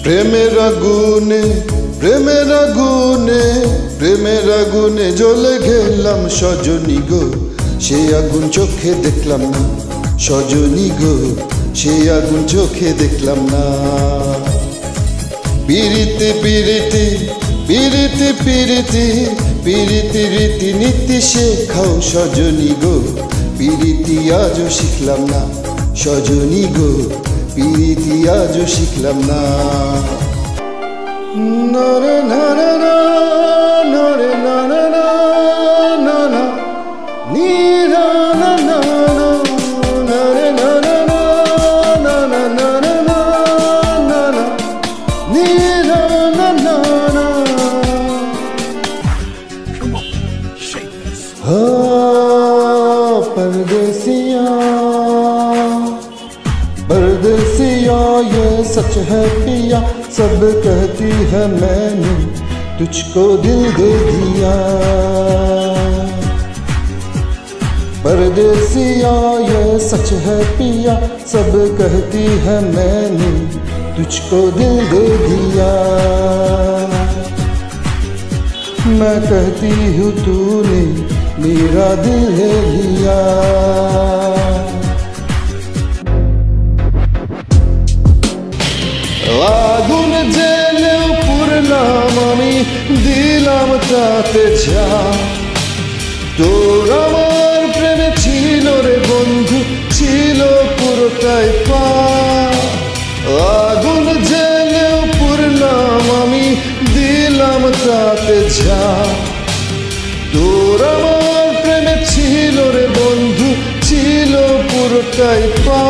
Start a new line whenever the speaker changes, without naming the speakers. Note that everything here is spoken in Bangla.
প্রেমের আগুনে প্রেমের আগুনে প্রেমের আগুনে জ্বলে গেলাম সজনী গো, সেই আগুন চোখে দেখলাম না সজনী গো, সেই আগুন চোখে দেখলাম না। পিরিতি পিরিতি পিরিতি পিরিতি পিরিতি রীতি নীতি শেখাও সজনী গো, পিরিতি আজও শিখলাম না সজনী গো, পিরিতি আজও শিখলাম না। নরে নরে নরে নরে নরে নীরা না না নরে নরে নরে নরে নরে নীরা না না না। परदेसिया परदेसिया ये सच है पिया, सब कहती है मैंने तुझको दिल दे दिया। परदेसिया ये सच है पिया, सब कहती है मैंने तुझको दिल दे दिया। मैं कहती हूँ तूने मेरा दिल ले लिया। আগুন জেলেও পুরলাম আমি, দিলাম তাতে যা। তোর আমার প্রেমে ছিল রে বন্ধু, ছিল পুরোটাই পা। আগুন জেলেও পুরলাম আমি, দিলাম তাতে যা। তোর আমার প্রেমে ছিল রে বন্ধু, ছিল পুরোটাই পা।